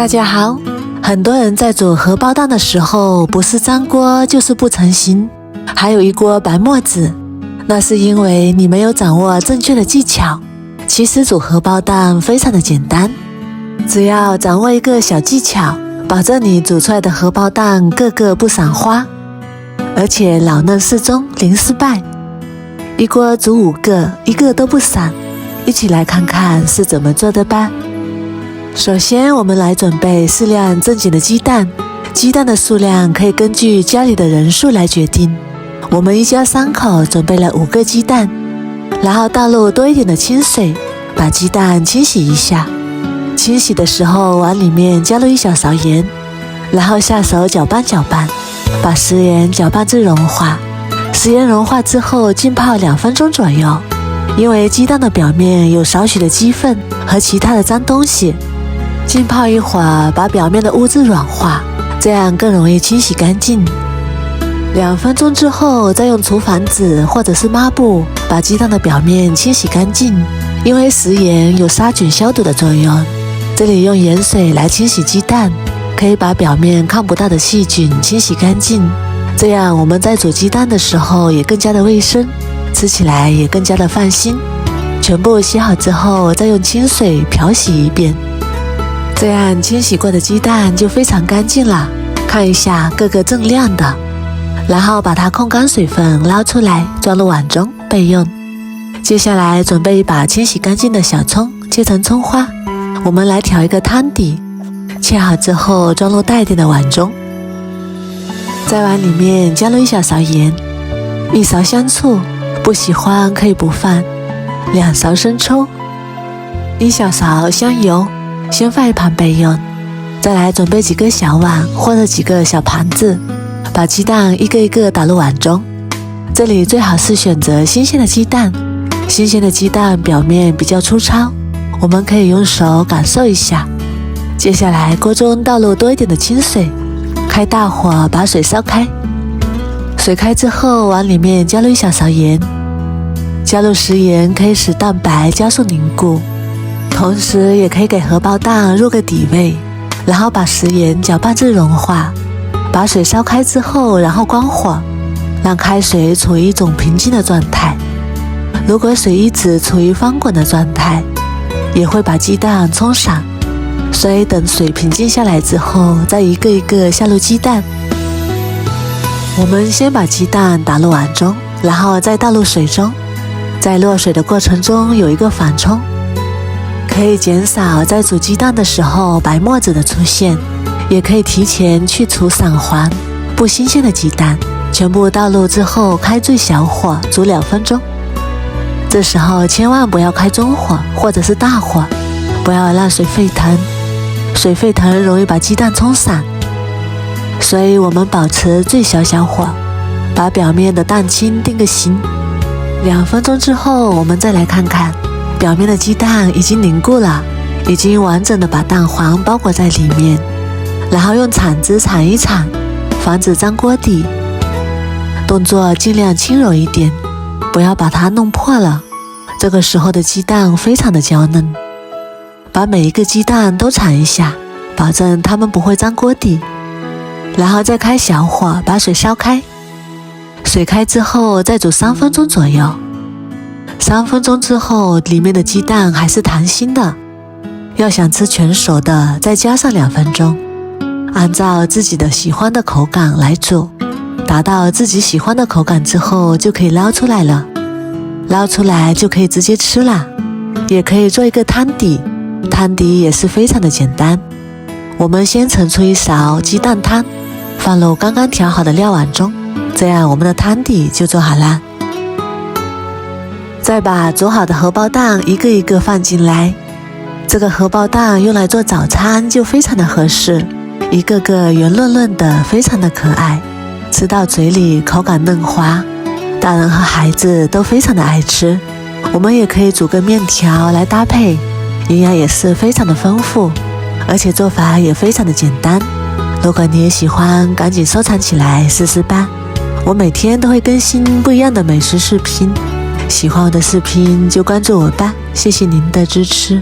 大家好，很多人在煮荷包蛋的时候，不是粘锅就是不成型，还有一锅白沫子，那是因为你没有掌握正确的技巧。其实煮荷包蛋非常的简单，只要掌握一个小技巧，保证你煮出来的荷包蛋个个不散花，而且老嫩适中，零失败。一锅煮5个，一个都不散。一起来看看是怎么做的吧。首先我们来准备适量正经的鸡蛋，鸡蛋的数量可以根据家里的人数来决定。我们一家3口准备了5个鸡蛋，然后倒入多一点的清水，把鸡蛋清洗一下。清洗的时候往里面加入1小勺盐，然后下手搅拌搅拌，把食盐搅拌至融化。食盐融化之后浸泡2分钟左右，因为鸡蛋的表面有少许的鸡粪和其他的脏东西，浸泡一会儿，把表面的污渍软化，这样更容易清洗干净。2分钟之后，再用厨房纸或者是抹布把鸡蛋的表面清洗干净，因为食盐有杀菌消毒的作用。这里用盐水来清洗鸡蛋，可以把表面看不到的细菌清洗干净，这样我们在煮鸡蛋的时候也更加的卫生，吃起来也更加的放心。全部洗好之后，再用清水漂洗一遍，这样清洗过的鸡蛋就非常干净了，看一下个个锃亮的。然后把它控干水分捞出来，装入碗中备用。接下来准备一把清洗干净的小葱，切成葱花。我们来调一个汤底，切好之后装入大一点的碗中，在碗里面加入1小勺盐，1勺香醋，不喜欢可以不放，2勺生抽，1小勺香油，先放一旁备用。再来准备几个小碗或者几个小盘子，把鸡蛋一个一个打入碗中。这里最好是选择新鲜的鸡蛋，新鲜的鸡蛋表面比较粗糙，我们可以用手感受一下。接下来锅中倒入多一点的清水，开大火把水烧开。水开之后往里面加入1小勺盐，加入食盐可以使蛋白加速凝固，同时也可以给荷包蛋入个底味。然后把食盐搅拌至融化，把水烧开之后，然后关火，让开水处于一种平静的状态。如果水一直处于翻滚的状态，也会把鸡蛋冲散，所以等水平静下来之后，再一个一个下入鸡蛋。我们先把鸡蛋打入碗中，然后再倒入水中，在落水的过程中有一个反冲，可以减少在煮鸡蛋的时候白沫子的出现，也可以提前去除散黄不新鲜的鸡蛋。全部倒入之后开最小火煮2分钟，这时候千万不要开中火或者是大火，不要让水沸腾，水沸腾容易把鸡蛋冲散，所以我们保持最小火，把表面的蛋清定个型。2分钟之后，我们再来看看表面的鸡蛋已经凝固了，已经完整的把蛋黄包裹在里面，然后用铲子铲一铲，防止粘锅底。动作尽量轻柔一点，不要把它弄破了。这个时候的鸡蛋非常的娇嫩，把每一个鸡蛋都铲一下，保证它们不会粘锅底。然后再开小火把水烧开，水开之后再煮3分钟左右。3分钟之后，里面的鸡蛋还是弹心的，要想吃全熟的，再加上2分钟，按照自己的喜欢的口感来煮，达到自己喜欢的口感之后就可以捞出来了。捞出来就可以直接吃了，也可以做一个汤底，汤底也是非常的简单。我们先盛出1勺鸡蛋汤，放入刚刚调好的料碗中，这样我们的汤底就做好了。再把煮好的荷包蛋一个一个放进来，这个荷包蛋用来做早餐就非常的合适，一个个圆润润的，非常的可爱，吃到嘴里口感嫩滑，大人和孩子都非常的爱吃。我们也可以煮个面条来搭配，营养也是非常的丰富，而且做法也非常的简单。如果你也喜欢，赶紧收藏起来试试吧。我每天都会更新不一样的美食视频，喜欢我的视频就关注我吧，谢谢您的支持。